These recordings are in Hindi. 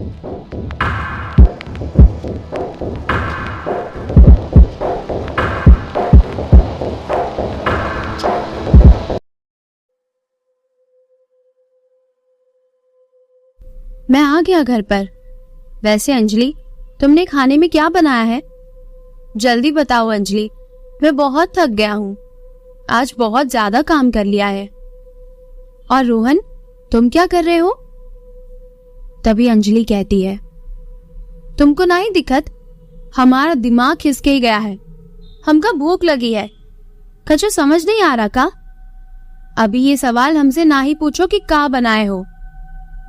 मैं आ गया घर पर। वैसे अंजलि, तुमने खाने में क्या बनाया है? जल्दी बताओ अंजलि, मैं बहुत थक गया हूँ। आज बहुत ज्यादा काम कर लिया है। और रोहन, तुम क्या कर रहे हो? तभी अंजलि कहती है, तुमको नहीं दिखत? हमारा दिमाग खिसके ही गया है। हमका भूख लगी है। कछु समझ नहीं आ रहा का? अभी ये सवाल हमसे ना ही पूछो कि क्या बनाए हो।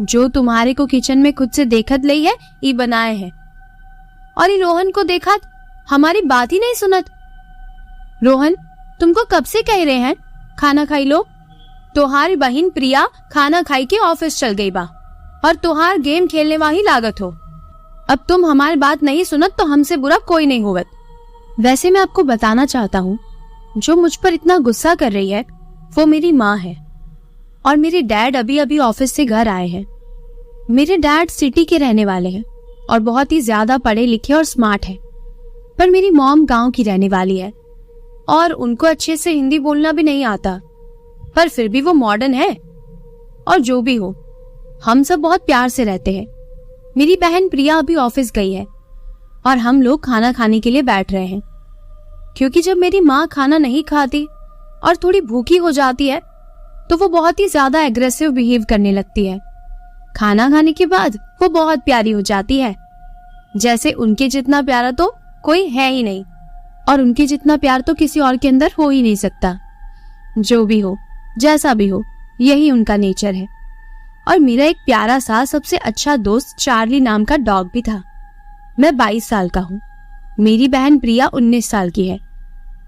जो तुम्हारे को किचन में खुद से देखत लई है, ये बनाए है। और ये रोहन को देखत हमारी बात ही नहीं सुनत। रोहन, तुमको कब से कह रहे हैं खाना खाई लो। तुम्हारी बहन प्रिया खाना खाई के ऑफिस चल गई बा और तुहार गेम खेलने वाही लागत हो। अब तुम हमारी बात नहीं सुनत तो हमसे बुरा कोई नहीं होवत। वैसे मैं आपको बताना चाहता हूँ, जो मुझ पर इतना गुस्सा कर रही है वो मेरी माँ है और मेरे डैड अभी अभी ऑफिस से घर आए हैं। मेरे डैड सिटी के रहने वाले हैं और बहुत ही ज्यादा पढ़े लिखे और स्मार्ट है, पर मेरी मॉम गांव की रहने वाली है और उनको अच्छे से हिंदी बोलना भी नहीं आता, पर फिर भी वो मॉडर्न है। और जो भी हो, हम सब बहुत प्यार से रहते हैं। मेरी बहन प्रिया अभी ऑफिस गई है और हम लोग खाना खाने के लिए बैठ रहे हैं, क्योंकि जब मेरी माँ खाना नहीं खाती और थोड़ी भूखी हो जाती है तो वो बहुत ही ज्यादा एग्रेसिव बिहेव करने लगती है। खाना खाने के बाद वो बहुत प्यारी हो जाती है, जैसे उनके जितना प्यारा तो कोई है ही नहीं और उनके जितना प्यार तो किसी और के अंदर हो ही नहीं सकता। जो भी हो, जैसा भी हो, यही उनका नेचर है। और मेरा एक प्यारा सा सबसे अच्छा दोस्त चार्ली नाम का डॉग भी था। मैं 22 साल का हूँ। मेरी बहन प्रिया 19 साल की है।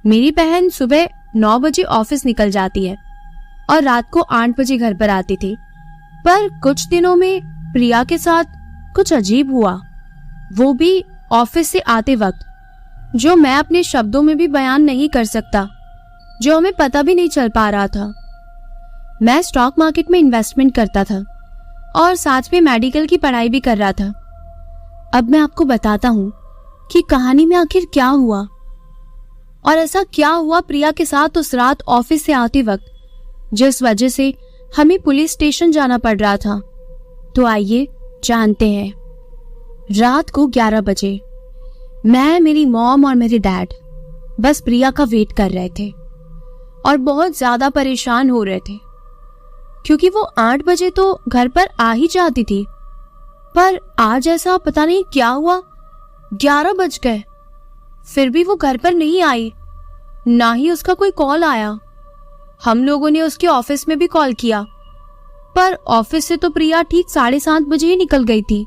मेरी बहन सुबह 9 बजे ऑफिस निकल जाती है और रात को 8 बजे घर पर आती थी। पर कुछ दिनों में प्रिया के साथ कुछ अजीब हुआ, वो भी ऑफिस से आते वक्त, जो मैं अपने शब्दों में भी बयान नहीं कर सकता, जो हमें पता भी नहीं चल पा रहा था। मैं स्टॉक मार्केट में इन्वेस्टमेंट करता था और साथ में मेडिकल की पढ़ाई भी कर रहा था। अब मैं आपको बताता हूँ कि कहानी में आखिर क्या हुआ और ऐसा क्या हुआ प्रिया के साथ उस रात ऑफिस से आते वक्त, जिस वजह से हमें पुलिस स्टेशन जाना पड़ रहा था। तो आइए जानते हैं। रात को 11 बजे मैं, मेरी मॉम और मेरे डैड बस प्रिया का वेट कर रहे थे और बहुत ज्यादा परेशान हो रहे थे, क्योंकि वो 8 बजे तो घर पर आ ही जाती थी, पर आज ऐसा पता नहीं क्या हुआ, 11 बज गए फिर भी वो घर पर नहीं आई, ना ही उसका कोई कॉल आया। हम लोगों ने उसके ऑफिस में भी कॉल किया, पर ऑफिस से तो प्रिया ठीक 7:30 बजे ही निकल गई थी।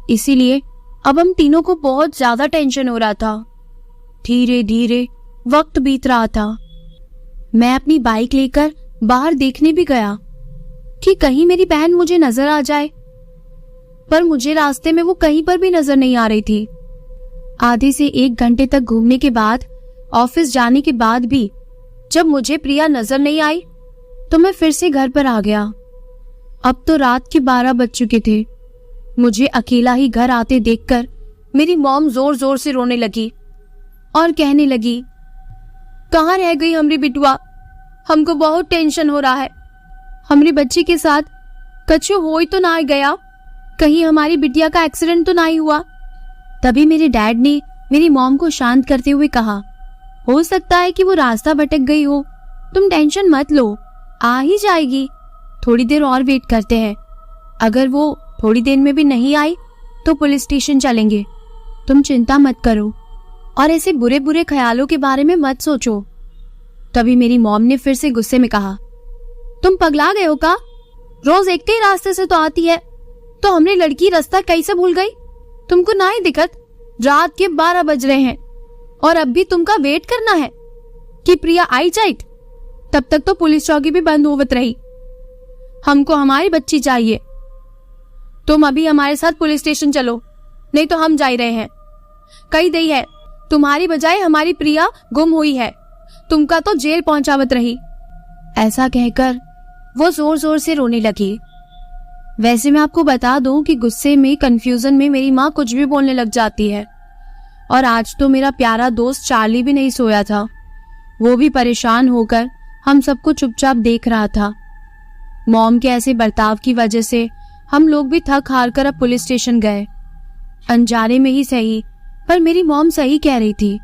इसीलिए अब हम तीनों को बहुत ज्यादा टेंशन हो रहा था। धीरे धीरे वक्त बीत रहा था। मैं अपनी बाइक लेकर बाहर देखने भी गया कि कहीं मेरी बहन मुझे नजर आ जाए, पर मुझे रास्ते में वो कहीं पर भी नजर नहीं आ रही थी। आधे से 1 घंटे तक घूमने के बाद, ऑफिस जाने के बाद भी जब मुझे प्रिया नजर नहीं आई तो मैं फिर से घर पर आ गया। अब तो रात के 12 बज चुके थे। मुझे अकेला ही घर आते देखकर मेरी मॉम जोर जोर से रोने लगी और कहने लगी, कहाँ रह गई हमारी बिटुआ? हमको बहुत टेंशन हो रहा है। हमारी बच्ची के साथ कछु हो ही तो ना गया? कहीं हमारी बिटिया का एक्सीडेंट तो नहीं हुआ? तभी मेरे डैड ने मेरी मॉम को शांत करते हुए कहा, हो सकता है कि वो रास्ता भटक गई हो, तुम टेंशन मत लो, आ ही जाएगी। थोड़ी देर और वेट करते हैं। अगर वो थोड़ी देर में भी नहीं आई तो पुलिस स्टेशन चलेंगे। तुम चिंता मत करो और ऐसे बुरे बुरे ख्यालों के बारे में मत सोचो। तभी मेरी मॉम ने फिर से गुस्से में कहा, तुम पगला गए हो का? रोज एक ही रास्ते से तो आती है, तो हमने लड़की रास्ता कैसे भूल गई? तुमको ना ही दिक्कत? रात के 12 बज रहे हैं और अब भी तुमका वेट करना है कि प्रिया आई जाए? तब तक तो पुलिस चौकी भी बंद होवत रही। हमको हमारी बच्ची चाहिए। तुम अभी हमारे साथ पुलिस स्टेशन चलो, नहीं तो हम जा रहे हैं। कही दई है, तुम्हारी बजाय हमारी प्रिया गुम हुई है, तुमका तो जेल पहुंचावत रही। ऐसा कहकर वो जोर जोर से रोने लगी। वैसे मैं आपको बता दूं कि गुस्से में, कंफ्यूजन में मेरी माँ कुछ भी बोलने लग जाती है। और आज तो मेरा प्यारा दोस्त चार्ली भी नहीं सोया था। वो भी परेशान होकर हम सबको चुपचाप देख रहा था। मॉम के ऐसे बर्ताव की वजह से हम लोग भी थक हार कर अब पुलिस स्टेशन गए। अनजाने में ही सही, पर मेरी मॉम सही कह रही थी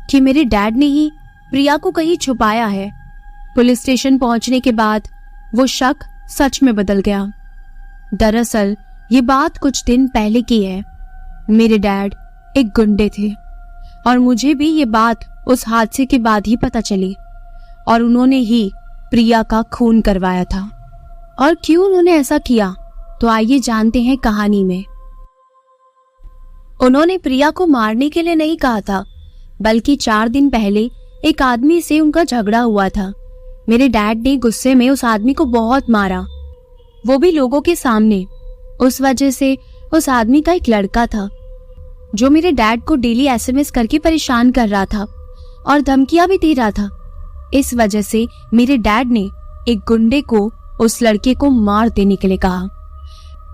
कि मेरे डैड ने ही प्रिया को कहीं छुपाया है। पुलिस स्टेशन पहुंचने के बाद वो शक सच में बदल गया। दरअसल ये बात कुछ दिन पहले की है। मेरे डैड एक गुंडे थे और मुझे भी ये बात उस हादसे के बाद ही पता चली, और उन्होंने ही प्रिया का खून करवाया था। और क्यों उन्होंने ऐसा किया, तो आइए जानते हैं कहानी में। उन्होंने प्रिया को मारने के लिए नहीं कहा था, बल्कि 4 दिन पहले एक आदमी से उनका झगड़ा हुआ था। मेरे डैड ने गुस्से में उस आदमी को बहुत मारा, वो भी लोगों के सामने। उस वजह से उस आदमी का एक लड़का था जो मेरे डैड को डेली SMS करके परेशान कर रहा था और धमकियां भी दे रहा था। इस वजह से मेरे डैड ने एक गुंडे को उस लड़के को मार देने के लिए कहा।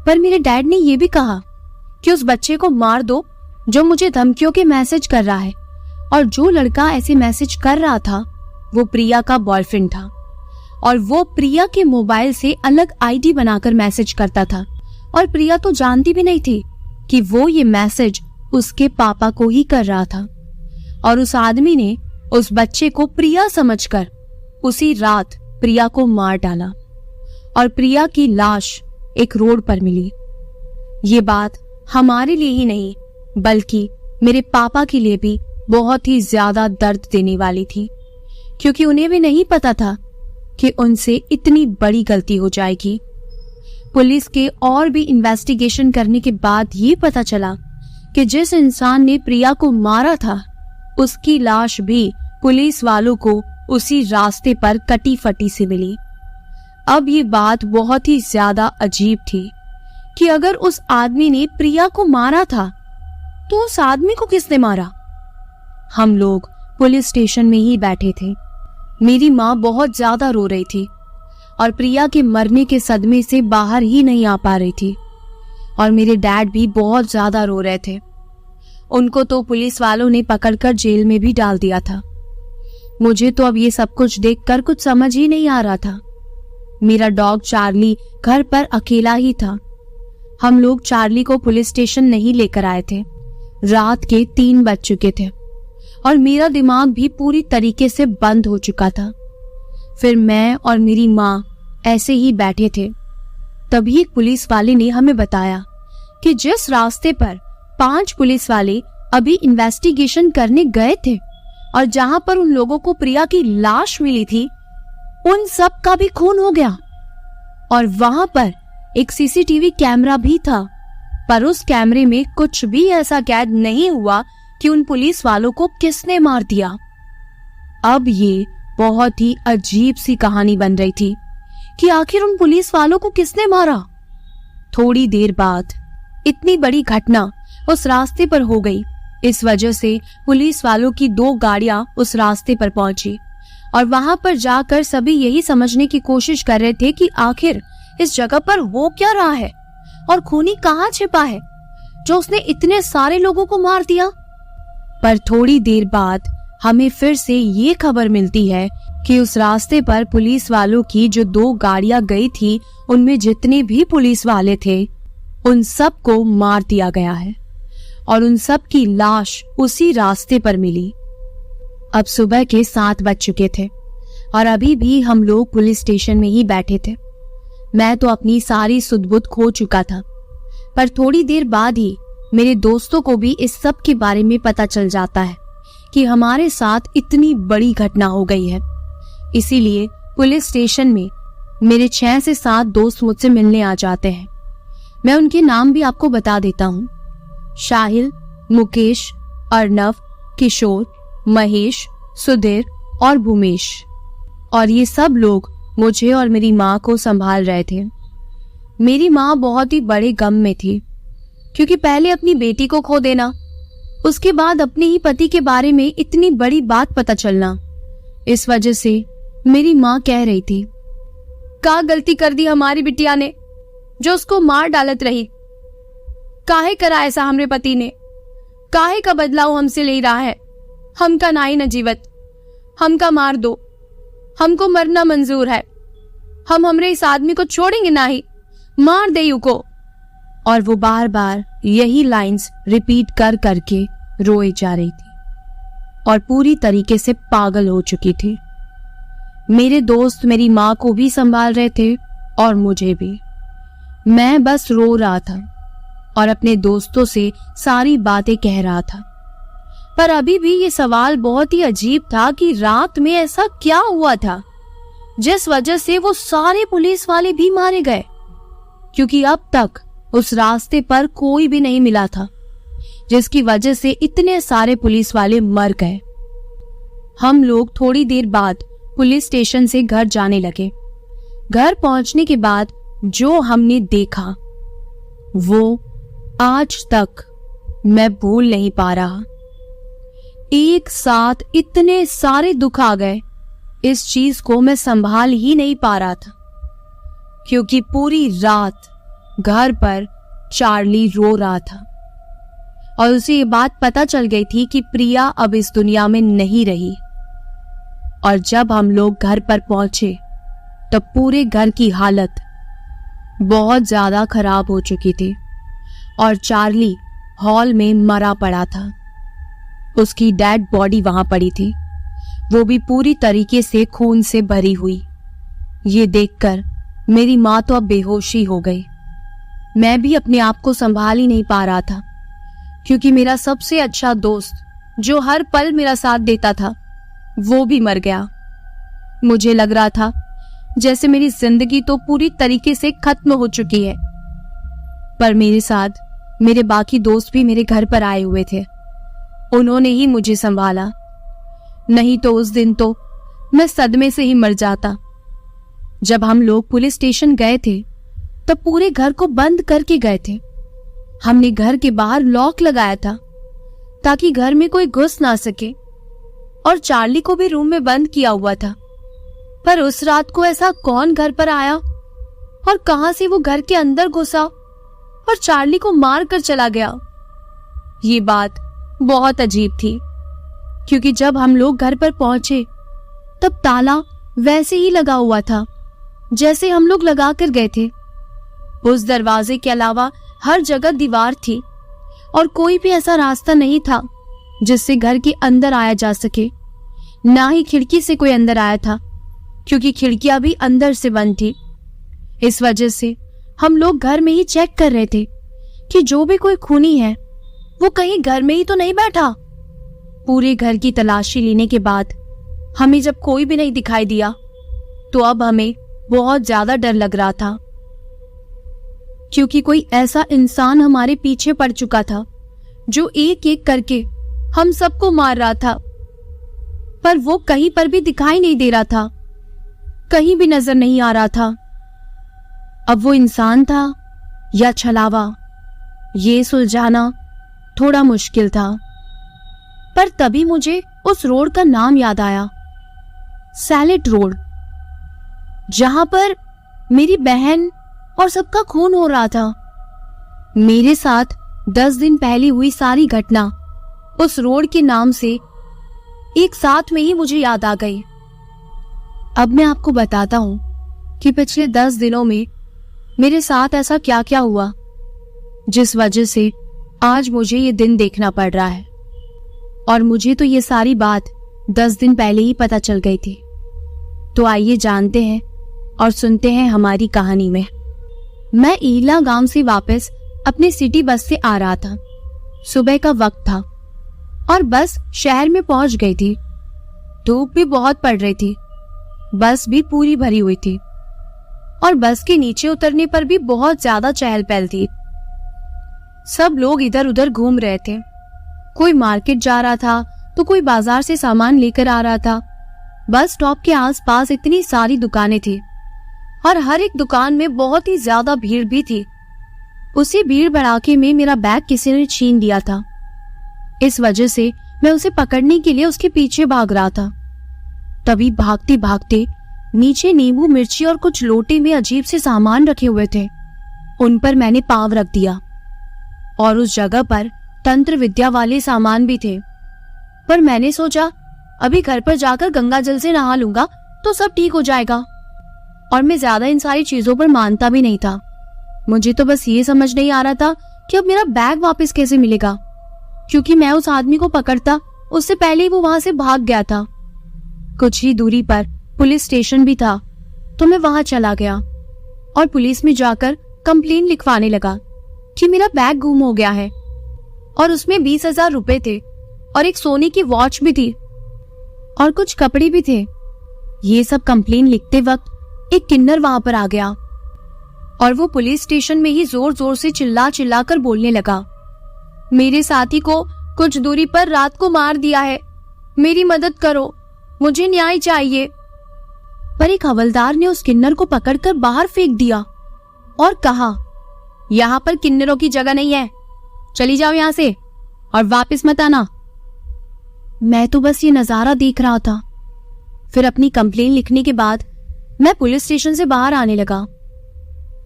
पर मेरे डैड ने यह भी कहा कि उस बच्चे को मार दो जो मुझे धमकियों के मैसेज कर रहा है। और जो लड़का ऐसे मैसेज कर रहा था वो प्रिया का बॉयफ्रेंड था, और वो प्रिया के मोबाइल से अलग आईडी बनाकर मैसेज करता था। और प्रिया तो जानती भी नहीं थी कि वो ये मैसेज उसके पापा को ही कर रहा था। और उस आदमी ने उस बच्चे को प्रिया समझकर उसी रात प्रिया को मार डाला, और प्रिया की लाश एक रोड पर मिली। ये बात हमारे लिए ही नहीं, बल्कि मेरे पापा के लिए भी बहुत ही ज्यादा दर्द देने वाली थी, क्योंकि उन्हें भी नहीं पता था कि उनसे इतनी बड़ी गलती हो जाएगी। पुलिस के और भी इन्वेस्टिगेशन करने के बाद ये पता चला कि जिस इंसान ने प्रिया को मारा था उसकी लाश भी पुलिस वालों को उसी रास्ते पर कटी फटी से मिली। अब ये बात बहुत ही ज्यादा अजीब थी कि अगर उस आदमी ने प्रिया को मारा था तो उस आदमी को किसने मारा। हम लोग पुलिस स्टेशन में ही बैठे थे। मेरी माँ बहुत ज्यादा रो रही थी और प्रिया के मरने के सदमे से बाहर ही नहीं आ पा रही थी, और मेरे डैड भी बहुत ज्यादा रो रहे थे। उनको तो पुलिस वालों ने पकड़कर जेल में भी डाल दिया था। मुझे तो अब ये सब कुछ देखकर कुछ समझ ही नहीं आ रहा था। मेरा डॉग चार्ली घर पर अकेला ही था। हम लोग चार्ली को पुलिस स्टेशन नहीं लेकर आए थे। रात के 3 बज चुके थे और मेरा दिमाग भी पूरी तरीके से बंद हो चुका था। फिर मैं और मेरी माँ ऐसे ही बैठे थे। तभी एक पुलिस वाले ने हमें बताया कि जिस रास्ते पर 5 पुलिस वाले अभी इन्वेस्टिगेशन करने गए थे और जहां पर उन लोगों को प्रिया की लाश मिली थी, उन सब का भी खून हो गया। और वहां पर एक CCTV कैमरा भी था, पर उस कैमरे में कुछ भी ऐसा कैद नहीं हुआ कि उन पुलिस वालों को किसने मार दिया। अब ये बहुत ही अजीब सी कहानी बन रही थी कि आखिर उन पुलिस वालों को किसने मारा। थोड़ी देर बाद इतनी बड़ी घटना उस रास्ते पर हो गई। इस वजह से पुलिस वालों की 2 गाड़ियां उस रास्ते पर पहुंची और वहां पर जाकर सभी यही समझने की कोशिश कर रहे थे कि आखिर इस जगह पर हो क्या रहा है और खूनी कहाँ छिपा है जो उसने इतने सारे लोगों को मार दिया। पर थोड़ी देर बाद हमें फिर से ये खबर मिलती है कि उस रास्ते पर पुलिस वालों की जो 2 गाड़ियां गई थी, उनमें जितने भी पुलिस वाले थे उन सब को मार दिया गया है और उन सब की लाश उसी रास्ते पर मिली। अब सुबह के 7 बज चुके थे और अभी भी हम लोग पुलिस स्टेशन में ही बैठे थे। मैं तो अपनी सारी सुध-बुध खो चुका था, पर थोड़ी देर बाद ही मेरे दोस्तों को भी इस सब के बारे में पता चल जाता है कि हमारे साथ इतनी बड़ी घटना हो गई है। इसीलिए पुलिस स्टेशन में मेरे 6 से 7 दोस्त मुझसे मिलने आ जाते हैं। मैं उनके नाम भी आपको बता देता हूँ: शाहिल, मुकेश, अर्नव, किशोर, महेश, सुधीर और भूमेश। और ये सब लोग मुझे और मेरी माँ को संभाल रहे थे। मेरी माँ बहुत ही बड़े गम में थी, क्योंकि पहले अपनी बेटी को खो देना, उसके बाद अपने ही पति के बारे में इतनी बड़ी बात पता चलना। इस वजह से मेरी माँ कह रही थी, क्या गलती कर दी हमारी बिटिया ने। जो उसको मार डालत रही। काहे करा ऐसा हमरे पति ने? काहे का बदलाव हमसे ले रहा है? हमका नाई न जीवत, हमका मार दो, हमको मरना मंजूर है, हम हमरे इस आदमी को छोड़ेंगे नहीं, मार दे को। और वो बार बार यही लाइंस रिपीट कर करके रोए जा रही थी और पूरी तरीके से पागल हो चुकी थी। मेरे दोस्त मेरी माँ को भी संभाल रहे थे और मुझे भी। मैं बस रो रहा था और अपने दोस्तों से सारी बातें कह रहा था। पर अभी भी ये सवाल बहुत ही अजीब था कि रात में ऐसा क्या हुआ था जिस वजह से वो सारे पुलिस वाले भी मारे गए, क्योंकि अब तक उस रास्ते पर कोई भी नहीं मिला था जिसकी वजह से इतने सारे पुलिस वाले मर गए। हम लोग थोड़ी देर बाद पुलिस स्टेशन से घर जाने लगे। घर पहुंचने के बाद जो हमने देखा वो आज तक मैं भूल नहीं पा रहा। एक साथ इतने सारे दुख आ गए, इस चीज को मैं संभाल ही नहीं पा रहा था, क्योंकि पूरी रात घर पर चार्ली रो रहा था और उसे ये बात पता चल गई थी कि प्रिया अब इस दुनिया में नहीं रही। और जब हम लोग घर पर पहुंचे तब पूरे घर की हालत बहुत ज्यादा खराब हो चुकी थी और चार्ली हॉल में मरा पड़ा था। उसकी डेड बॉडी वहां पड़ी थी, वो भी पूरी तरीके से खून से भरी हुई। ये देखकर मेरी माँ तो अब बेहोश ही हो गई। मैं भी अपने आप को संभाल ही नहीं पा रहा था, क्योंकि मेरा सबसे अच्छा दोस्त जो हर पल मेरा साथ देता था वो भी मर गया। मुझे लग रहा था जैसे मेरी जिंदगी तो पूरी तरीके से खत्म हो चुकी है। पर मेरे साथ मेरे बाकी दोस्त भी मेरे घर पर आए हुए थे, उन्होंने ही मुझे संभाला, नहीं तो उस दिन तो मैं सदमे से ही मर जाता। जब हम लोग पुलिस स्टेशन गए थे तब पूरे घर को बंद करके गए थे। हमने घर के बाहर लॉक लगाया था ताकि घर में कोई घुस ना सके, और चार्ली को भी रूम में बंद किया हुआ था। पर उस रात को ऐसा कौन घर पर आया और कहां से वो घर के अंदर घुसा और चार्ली को मार कर चला गया? ये बात बहुत अजीब थी, क्योंकि जब हम लोग घर पर पहुंचे तब ताला वैसे ही लगा हुआ था जैसे हम लोग लगा कर गए थे। उस दरवाजे के अलावा हर जगह दीवार थी और कोई भी ऐसा रास्ता नहीं था जिससे घर के अंदर आया जा सके। ना ही खिड़की से कोई अंदर आया था, क्योंकि खिड़कियां भी अंदर से बंद थी। इस वजह से हम लोग घर में ही चेक कर रहे थे कि जो भी कोई खूनी है वो कहीं घर में ही तो नहीं बैठा। पूरे घर की तलाशी लेने के बाद हमें जब कोई भी नहीं दिखाई दिया तो अब हमें बहुत ज्यादा डर लग रहा था, क्योंकि कोई ऐसा इंसान हमारे पीछे पड़ चुका था जो एक एक करके हम सबको मार रहा था। पर वो कहीं पर भी दिखाई नहीं दे रहा था, कहीं भी नजर नहीं आ रहा था। अब वो इंसान था या छलावा, ये सुलझाना थोड़ा मुश्किल था। पर तभी मुझे उस रोड का नाम याद आया, सैलेट रोड, जहां पर मेरी बहन और सबका खून हो रहा था। मेरे साथ 10 दिन पहले हुई सारी घटना उस रोड के नाम से एक साथ में ही मुझे याद आ गई। अब मैं आपको बताता हूं कि पिछले 10 दिनों में मेरे साथ ऐसा क्या क्या हुआ जिस वजह से आज मुझे ये दिन देखना पड़ रहा है। और मुझे तो ये सारी बात 10 दिन पहले ही पता चल गई थी। तो आइए जानते हैं और सुनते हैं हमारी कहानी में। मैं ईला गांव से वापस अपने सिटी बस से आ रहा था। सुबह का वक्त था और बस शहर में पहुंच गई थी। धूप भी बहुत पड़ रही थी, बस भी पूरी भरी हुई थी और बस के नीचे उतरने पर भी बहुत ज्यादा चहल पहल थी। सब लोग इधर उधर घूम रहे थे, कोई मार्केट जा रहा था तो कोई बाजार से सामान लेकर आ रहा था। बस स्टॉप के आसपास इतनी सारी दुकानें थी और हर एक दुकान में बहुत ही ज्यादा भीड़ भी थी। उसी भीड़ भड़ाके में मेरा बैग किसी ने छीन लिया था। इस वजह से मैं उसे पकड़ने के लिए उसके पीछे भाग रहा था। तभी भागते भागते नीचे नींबू मिर्ची और कुछ लोटे में अजीब से सामान रखे हुए थे उन पर मैंने पांव रख दिया और उस जगह पर तंत्र विद्या वाले सामान भी थे। पर मैंने सोचा अभी घर पर जाकर गंगा जल से नहा लूंगा तो सब ठीक हो जाएगा, और मैं ज्यादा इन सारी चीजों पर मानता भी नहीं था। मुझे तो बस ये समझ नहीं आ रहा था कि अब मेरा बैग वापस कैसे मिलेगा, क्योंकि मैं उस आदमी को पकड़ता उससे पहले ही वो वहां से भाग गया था। कुछ ही दूरी पर पुलिस स्टेशन भी था, तो मैं वहां चला गया और पुलिस में जाकर कंप्लेन लिखवाने लगा कि मेरा बैग गुम हो गया है और उसमें 20,000 रुपए थे और एक सोने की वॉच भी थी और कुछ कपड़े भी थे। ये सब कंप्लेन लिखते वक्त एक किन्नर वहां पर आ गया और वो पुलिस स्टेशन में ही जोर जोर से चिल्ला चिल्ला कर बोलने लगा, मेरे साथी को कुछ दूरी पर रात को मार दिया है, मेरी मदद करो, मुझे न्याय चाहिए। पर एक हवलदार ने उस किन्नर को पकड़कर बाहर फेंक दिया और कहा, यहाँ पर किन्नरों की जगह नहीं है, चली जाओ यहाँ से और वापस मत आना। मैं तो बस ये नजारा देख रहा था। फिर अपनी कंप्लेन लिखने के बाद मैं पुलिस स्टेशन से बाहर आने लगा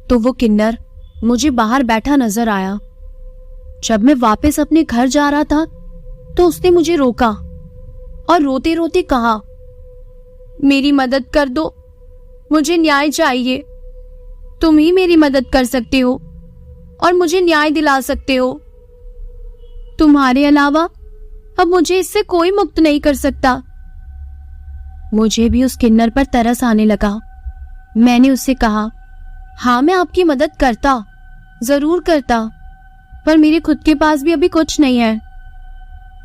तो वो किन्नर मुझे बाहर बैठा नजर आया। जब मैं वापस अपने घर जा रहा था तो उसने मुझे रोका और रोते रोते कहा, मेरी मदद कर दो, मुझे न्याय चाहिए, तुम ही मेरी मदद कर सकते हो और मुझे न्याय दिला सकते हो। तुम्हारे अलावा अब मुझे इससे कोई मुक्त नहीं कर सकता। मुझे भी उस किन्नर पर तरस आने लगा। मैंने उससे कहा, हाँ मैं आपकी मदद करता, जरूर करता, पर मेरे खुद के पास भी अभी कुछ नहीं है।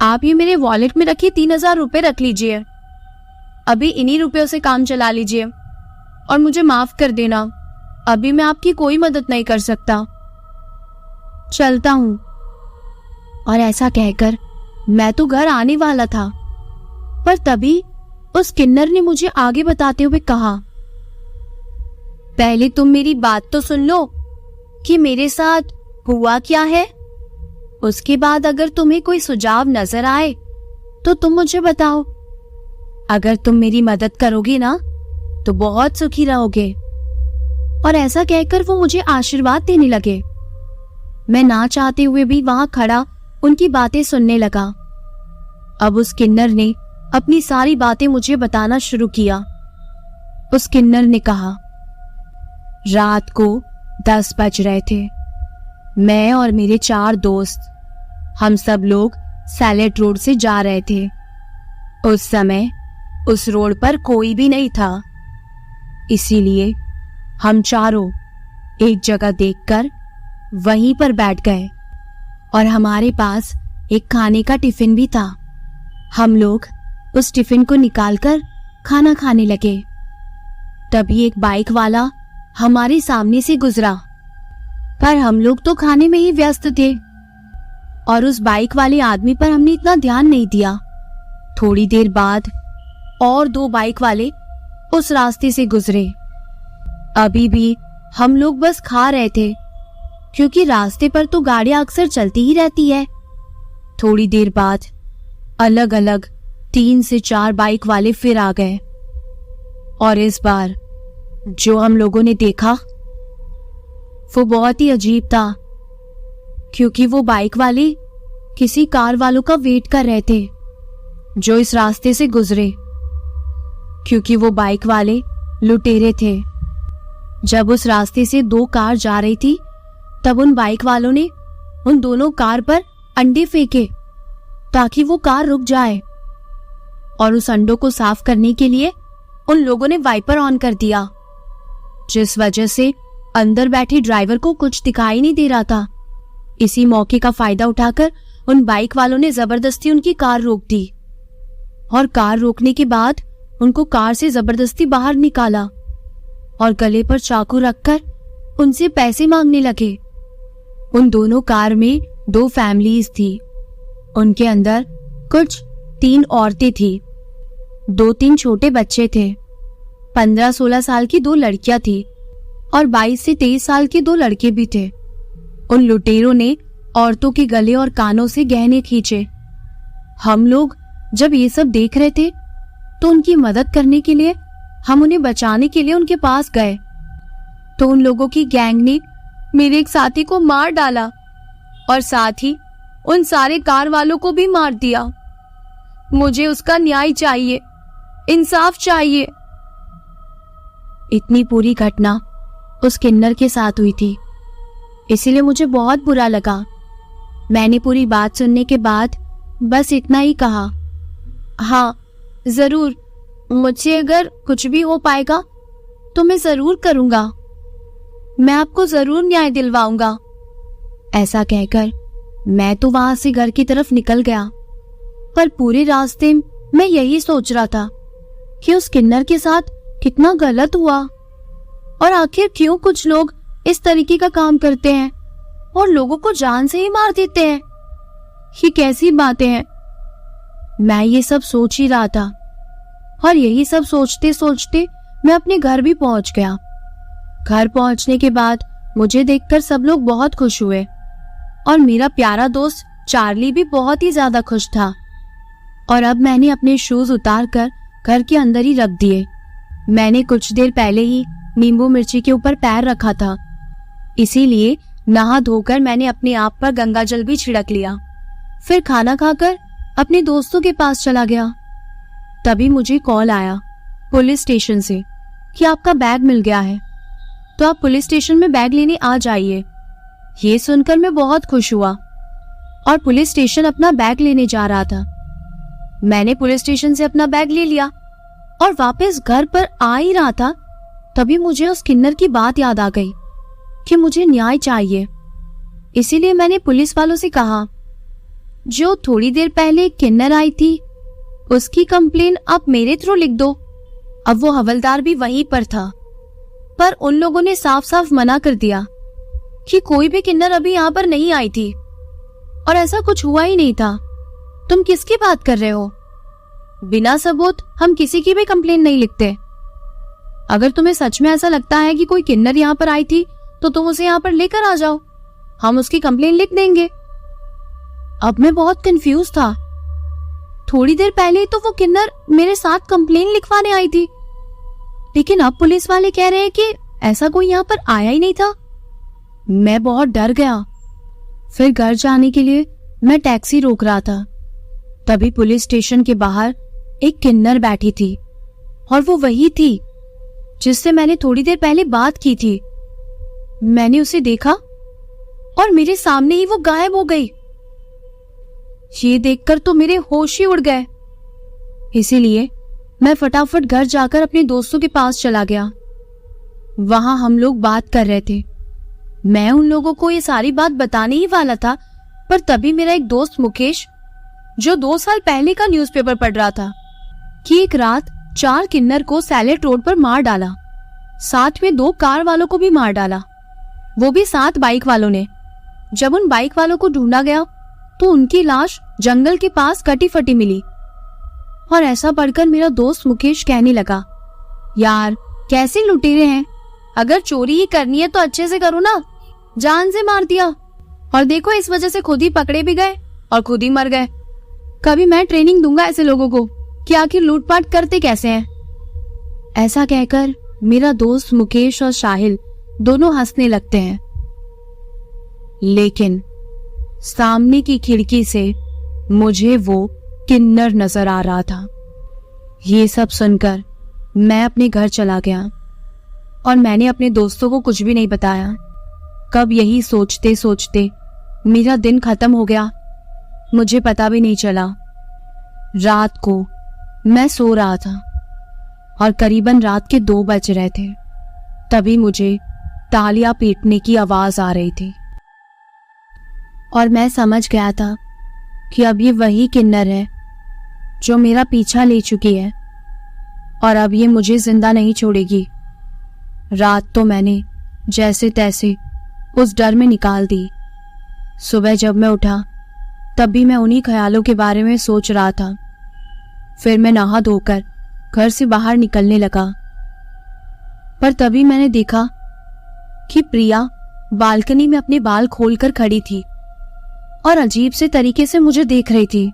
आप ये मेरे वॉलेट में रखिए 3,000 रुपए रख लीजिए, अभी इन्हीं रुपयों से काम चला लीजिए और मुझे माफ कर देना, अभी मैं आपकी कोई मदद नहीं कर सकता, चलता हूं। और ऐसा कहकर मैं तो घर आने वाला था, पर तभी उस किन्नर ने मुझे आगे बताते हुए कहा, पहले तुम मेरी बात तो सुन लो कि मेरे साथ हुआ क्या है, उसके बाद अगर तुम्हें कोई सुझाव नजर आए तो तुम मुझे बताओ। अगर तुम मेरी मदद करोगे ना तो बहुत सुखी रहोगे। और ऐसा कहकर वो मुझे आशीर्वाद देने लगे। मैं ना चाहते हुए भी वहां खड़ा उनकी बातें सुनने लगा। अब उस किन्नर ने अपनी सारी बातें मुझे बताना शुरू किया। उस किन्नर ने कहा, रात को 10 बज रहे थे। मैं और मेरे 4 दोस्त, हम सब लोग सैलेट रोड से जा रहे थे। उस समय उस रोड पर कोई भी नहीं था, इसीलिए हम चारों एक जगह देखकर वहीं पर बैठ गए और हमारे पास एक खाने का टिफिन भी था। हम लोग उस टिफिन को निकालकर खाना खाने लगे। तभी एक बाइक वाला हमारे सामने से गुजरा, पर हम लोग तो खाने में ही व्यस्त थे और उस बाइक वाले आदमी पर हमने इतना ध्यान नहीं दिया। थोड़ी देर बाद और 2 बाइक वाले उस रास्ते से गुजरे। अभी भी हम लोग बस खा रहे थे, क्योंकि रास्ते पर तो गाड़ियां अक्सर चलती ही रहती है। थोड़ी देर बाद अलग अलग 3 से 4 बाइक वाले फिर आ गए और इस बार जो हम लोगों ने देखा वो बहुत ही अजीब था, क्योंकि वो बाइक वाले किसी कार वालों का वेट कर रहे थे जो इस रास्ते से गुजरे, क्योंकि वो बाइक वाले लुटेरे थे। जब उस रास्ते से 2 कार जा रही थी तब उन बाइक वालों ने उन दोनों कार पर अंडे फेंके ताकि वो कार रुक जाए, और उस अंडों को साफ करने के लिए उन लोगों ने वाइपर ऑन कर दिया, जिस वजह से अंदर बैठे ड्राइवर को कुछ दिखाई नहीं दे रहा था। इसी मौके का फायदा उठाकर उन बाइक वालों ने जबरदस्ती उनकी कार रोक दी और कार रोकने के बाद उनको कार से जबरदस्ती बाहर निकाला और गले पर चाकू रखकर उनसे पैसे मांगने लगे। उन दोनों कार में 2 फैमिलीज थी। उनके अंदर कुछ 3 औरतें थी, 2-3 छोटे बच्चे थे। 15-16 साल की 2 लड़कियां थी और 22 से 23 साल के 2 लड़के भी थे। उन लुटेरों ने औरतों के गले और कानों से गहने खींचे। हम लोग जब ये सब देख रहे थे तो उनकी मदद करने के लिए, हम उन्हें बचाने के लिए उनके पास गए तो उन लोगों की गैंग ने मेरे एक साथी को मार डाला और साथ ही उन सारे कार वालों को भी मार दिया। मुझे उसका न्याय चाहिए, इंसाफ चाहिए। इतनी पूरी घटना उस किन्नर के साथ हुई थी, इसीलिए मुझे बहुत बुरा लगा। मैंने पूरी बात सुनने के बाद बस इतना ही कहा, हाँ जरूर, मुझसे अगर कुछ भी हो पाएगा तो मैं जरूर करूंगा, मैं आपको जरूर न्याय दिलवाऊंगा। ऐसा कहकर मैं तो वहां से घर की तरफ निकल गया, पर पूरे रास्ते मैं यही सोच रहा था कि उस किन्नर के साथ कितना गलत हुआ और आखिर क्यों कुछ लोग इस तरीके का काम करते हैं और लोगों को जान से ही मार देते हैं। ये कैसी बातें हैं। मैं ये सब सोच ही रहा था और यही सब सोचते सोचते मैं अपने घर भी पहुंच गया। घर पहुंचने के बाद मुझे देखकर सब लोग बहुत खुश हुए और मेरा प्यारा दोस्त चार्ली भी बहुत ही ज्यादा खुश था। और अब मैंने अपने शूज उतारकर घर के अंदर ही रख दिए। मैंने कुछ देर पहले ही नींबू मिर्ची के ऊपर पैर रखा था, इसीलिए नहा धोकर मैंने अपने आप पर गंगा जल भी छिड़क लिया। फिर खाना खाकर अपने दोस्तों के पास चला गया। तभी मुझे कॉल आया पुलिस स्टेशन से कि आपका बैग मिल गया है, तो आप पुलिस स्टेशन में बैग लेने आ जाइए। ये सुनकर मैं बहुत खुश हुआ और पुलिस स्टेशन अपना बैग लेने जा रहा था। मैंने पुलिस स्टेशन से अपना बैग ले लिया और वापस घर पर आ ही रहा था, तभी मुझे उस किन्नर की बात याद आ गई कि मुझे न्याय चाहिए। इसीलिए मैंने पुलिस वालों से कहा, जो थोड़ी देर पहले किन्नर आई थी उसकी कंप्लेन आप मेरे थ्रू लिख दो। अब वो हवलदार भी वहीं पर था, पर उन लोगों ने साफ साफ मना कर दिया कि कोई भी किन्नर अभी यहाँ पर नहीं आई थी और ऐसा कुछ हुआ ही नहीं था। तुम किसकी बात कर रहे हो? बिना सबूत हम किसी की भी कंप्लेन नहीं लिखते। अगर तुम्हें सच में ऐसा लगता है कि कोई किन्नर यहाँ पर आई थी तो तुम उसे यहाँ पर लेकर आ जाओ, हम उसकी कंप्लेन लिख देंगे। अब मैं बहुत कंफ्यूज था। थोड़ी देर पहले तो वो किन्नर मेरे साथ कंप्लेन लिखवाने आई थी, लेकिन अब पुलिस वाले कह रहे हैं कि ऐसा कोई यहाँ पर आया ही नहीं था। मैं बहुत डर गया। फिर घर जाने के लिए मैं टैक्सी रोक रहा था, तभी पुलिस स्टेशन के बाहर एक किन्नर बैठी थी और वो वही थी जिससे मैंने थोड़ी देर पहले बात की थी। मैंने उसे देखा और मेरे सामने ही वो गायब हो गई। ये देखकर तो मेरे होश ही उड़ गए। इसीलिए मैं फटाफट घर जाकर अपने दोस्तों के पास चला गया। वहां हम लोग बात कर रहे थे। मैं उन लोगों को ये सारी बात बताने ही वाला था, पर तभी मेरा एक दोस्त मुकेश, जो 2 साल पहले का न्यूज़पेपर पढ़ रहा था कि एक रात 4 किन्नर को सैलेट रोड पर मार डाला, साथ में 2 कार वालों को भी मार डाला, वो भी 7 बाइक वालों ने। जब उन बाइक वालों को ढूंढा गया तो उनकी लाश जंगल के पास कटी फटी मिली। और ऐसा पढ़कर मेरा दोस्त मुकेश कहने लगा, यार कैसे लुटेरे हैं, अगर चोरी ही करनी है तो अच्छे से करो ना, जान से मार दिया और देखो इस वजह से खुद ही पकड़े भी गए और खुद ही मर गए। कभी मैं ट्रेनिंग दूंगा ऐसे लोगों को कि आखिर लूटपाट करते कैसे हैं। ऐसा कहकर मेरा दोस्त मुकेश और साहिल दोनों हंसने लगते हैं, लेकिन सामने की खिड़की से मुझे वो किन्नर नजर आ रहा था। ये सब सुनकर मैं अपने घर चला गया और मैंने अपने दोस्तों को कुछ भी नहीं बताया। कब यही सोचते सोचते मेरा दिन खत्म हो गया, मुझे पता भी नहीं चला। रात को मैं सो रहा था और करीबन रात के 2 बज रहे थे, तभी मुझे तालियां पीटने की आवाज आ रही थी और मैं समझ गया था कि अब ये वही किन्नर है जो मेरा पीछा ले चुकी है और अब ये मुझे जिंदा नहीं छोड़ेगी। रात तो मैंने जैसे तैसे उस डर में निकाल दी। सुबह जब मैं उठा तब भी मैं उन्हीं ख्यालों के बारे में सोच रहा था। फिर मैं नहा धोकर घर से बाहर निकलने लगा, पर तभी मैंने देखा कि प्रिया बालकनी में अपने बाल खोलकर खड़ी थी और अजीब से तरीके से मुझे देख रही थी।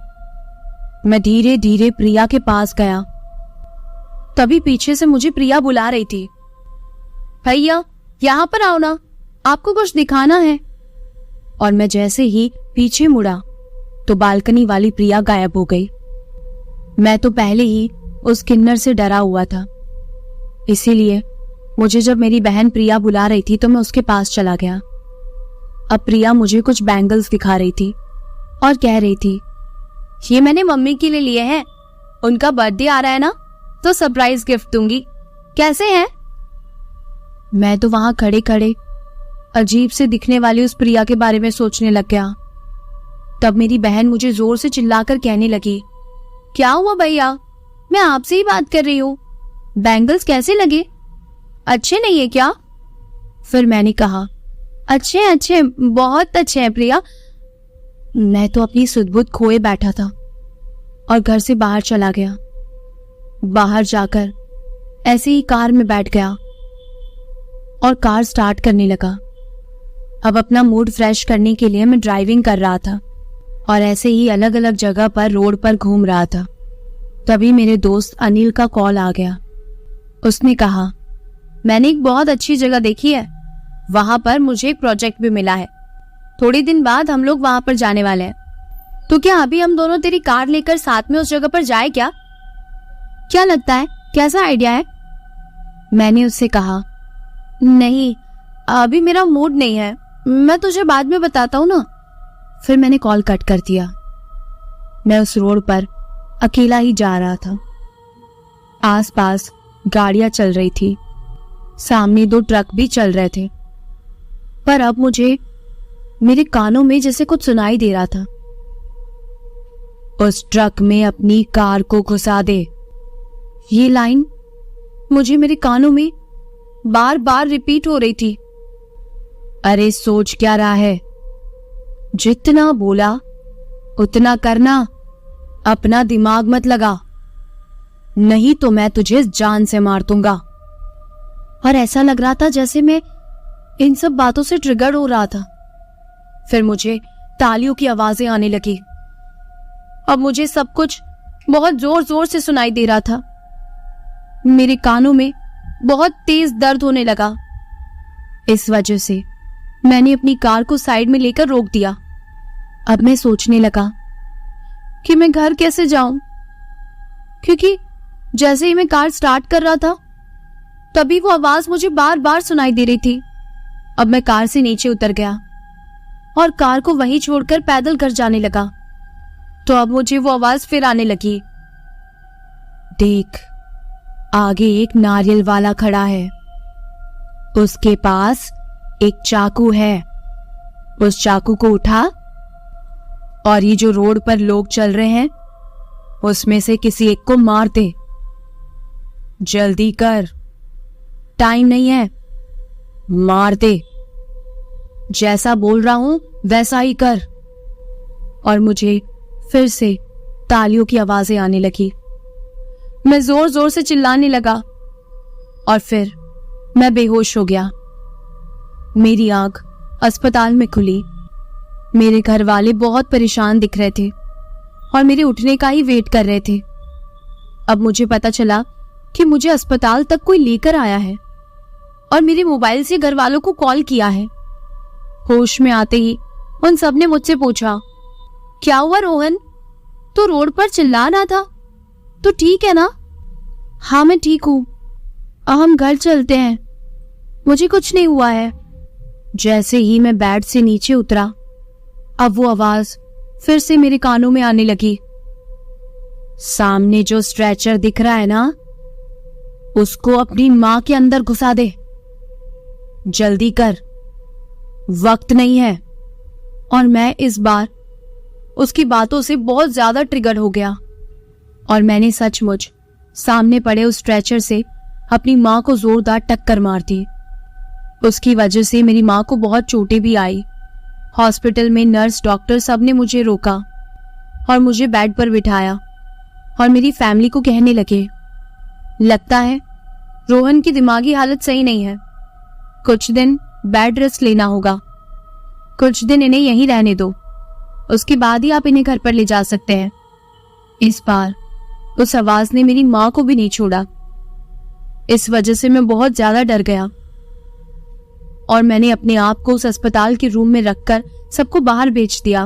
मैं धीरे धीरे प्रिया के पास गया, तभी पीछे से मुझे प्रिया बुला रही थी, भैया यहाँ पर आओ ना, आपको कुछ दिखाना है। और मैं जैसे ही पीछे मुड़ा तो बालकनी वाली प्रिया गायब हो गई। मैं तो पहले ही उस किन्नर से डरा हुआ था, इसीलिए मुझे जब मेरी बहन प्रिया बुला रही थी तो मैं उसके पास चला गया। अब प्रिया मुझे कुछ बैंगल्स दिखा रही थी और कह रही थी, ये मैंने मम्मी के लिए लिए हैं, उनका बर्थडे आ रहा है ना, तो सरप्राइज गिफ्ट दूंगी, कैसे हैं? मैं तो वहां खड़े खड़े अजीब से दिखने वाली उस प्रिया के बारे में सोचने लग गया। तब मेरी बहन मुझे जोर से चिल्लाकर कहने लगी, क्या हुआ भैया, मैं आपसे ही बात कर रही हूँ, बैंगल्स कैसे लगे, अच्छे नहीं है क्या? फिर मैंने कहा, अच्छे अच्छे, बहुत अच्छे हैं प्रिया। मैं तो अपनी सुध-बुध खोए बैठा था और घर से बाहर चला गया। बाहर जाकर ऐसे ही कार में बैठ गया और कार स्टार्ट करने लगा। अब अपना मूड फ्रेश करने के लिए मैं ड्राइविंग कर रहा था और ऐसे ही अलग अलग जगह पर रोड पर घूम रहा था। तभी मेरे दोस्त अनिल का कॉल आ गया। उसने कहा, मैंने एक बहुत अच्छी जगह देखी है, वहां पर मुझे एक प्रोजेक्ट भी मिला है, थोड़ी दिन बाद हम लोग वहां पर जाने वाले हैं, तो क्या अभी हम दोनों तेरी कार लेकर साथ में उस जगह पर जाए क्या लगता है, कैसा आइडिया है? मैंने उससे कहा, नहीं अभी मेरा मूड नहीं है, मैं तुझे बाद में बताता हूं ना। फिर मैंने कॉल कट कर दिया। मैं उस रोड पर अकेला ही जा रहा था। आसपास गाड़ियां चल रही थी, सामने 2 ट्रक भी चल रहे थे, पर अब मुझे मेरे कानों में जैसे कुछ सुनाई दे रहा था, उस ट्रक में अपनी कार को घुसा दे। ये लाइन मुझे मेरे कानों में बार बार रिपीट हो रही थी। अरे सोच क्या रहा है, जितना बोला उतना करना, अपना दिमाग मत लगा, नहीं तो मैं तुझे जान से मार दूंगा। और ऐसा लग रहा था जैसे मैं इन सब बातों से ट्रिगर हो रहा था। फिर मुझे तालियों की आवाजें आने लगी। अब मुझे सब कुछ बहुत जोर जोर से सुनाई दे रहा था। मेरे कानों में बहुत तेज दर्द होने लगा। इस वजह से मैंने अपनी कार को साइड में लेकर रोक दिया। अब मैं सोचने लगा कि मैं घर कैसे जाऊं, क्योंकि जैसे ही मैं कार स्टार्ट कर रहा था तभी वो आवाज मुझे बार बार सुनाई दे रही थी। अब मैं कार से नीचे उतर गया और कार को वहीं छोड़कर पैदल घर जाने लगा। तो अब मुझे वो आवाज फिर आने लगी, देख आगे एक नारियल वाला खड़ा है, उसके पास एक चाकू है, उस चाकू को उठा और ये जो रोड पर लोग चल रहे हैं उसमें से किसी एक को मार दे, जल्दी कर, टाइम नहीं है, मार दे, जैसा बोल रहा हूं वैसा ही कर। और मुझे फिर से तालियों की आवाजें आने लगी। मैं जोर जोर से चिल्लाने लगा और फिर मैं बेहोश हो गया। मेरी आंख अस्पताल में खुली। मेरे घर वाले बहुत परेशान दिख रहे थे और मेरे उठने का ही वेट कर रहे थे। अब मुझे पता चला कि मुझे अस्पताल तक कोई लेकर आया है और मेरे मोबाइल से घर वालों को कॉल किया है। होश में आते ही उन सब ने मुझसे पूछा, क्या हुआ रोहन, तो रोड पर चिल्ला रहा था, तो ठीक है ना? हाँ मैं ठीक हूं, हम घर चलते हैं, मुझे कुछ नहीं हुआ है। जैसे ही मैं बेड से नीचे उतरा अब वो आवाज फिर से मेरे कानों में आने लगी, सामने जो स्ट्रेचर दिख रहा है ना, उसको अपनी मां के अंदर घुसा दे, जल्दी कर, वक्त नहीं है। और मैं इस बार उसकी बातों से बहुत ज्यादा ट्रिगर हो गया और मैंने सचमुच सामने पड़े उस स्ट्रेचर से अपनी मां को जोरदार टक्कर मार दी। उसकी वजह से मेरी मां को बहुत चोटें भी आई। हॉस्पिटल में नर्स डॉक्टर सब ने मुझे रोका और मुझे बेड पर बिठाया और मेरी फैमिली को कहने लगे, लगता है रोहन की दिमागी हालत सही नहीं है, कुछ दिन बेड रेस्ट लेना होगा, कुछ दिन इन्हें यहीं रहने दो, उसके बाद ही आप इन्हें घर पर ले जा सकते हैं। इस बार उस आवाज ने मेरी मां को भी नहीं छोड़ा। इस वजह से मैं बहुत ज्यादा डर गया। और मैंने अपने आप को उस अस्पताल के रूम में रखकर सबको बाहर भेज दिया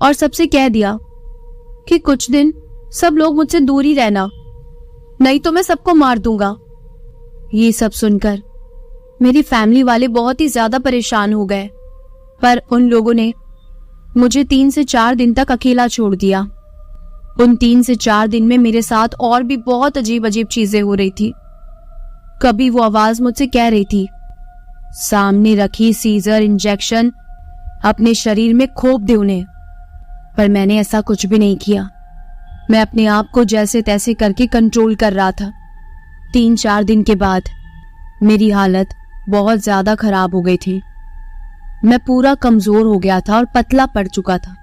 और सबसे कह दिया कि कुछ दिन सब लोग मुझसे दूर ही रहना, नहीं तो मैं सबको मार दूंगा। ये सब सुनकर मेरी फैमिली वाले बहुत ही ज्यादा परेशान हो गए, पर उन लोगों ने मुझे 3 से 4 दिन तक अकेला छोड़ दिया। उन 3 से 4 दिन में मेरे साथ और भी बहुत अजीब अजीब चीजें हो रही थी। कभी वो आवाज मुझसे कह रही थी, सामने रखी सीजर इंजेक्शन अपने शरीर में खोप दे उन्हें, पर मैंने ऐसा कुछ भी नहीं किया। मैं अपने आप को जैसे तैसे करके कंट्रोल कर रहा था। 3-4 दिन के बाद मेरी हालत बहुत ज्यादा खराब हो गई थी। मैं पूरा कमजोर हो गया था और पतला पड़ चुका था।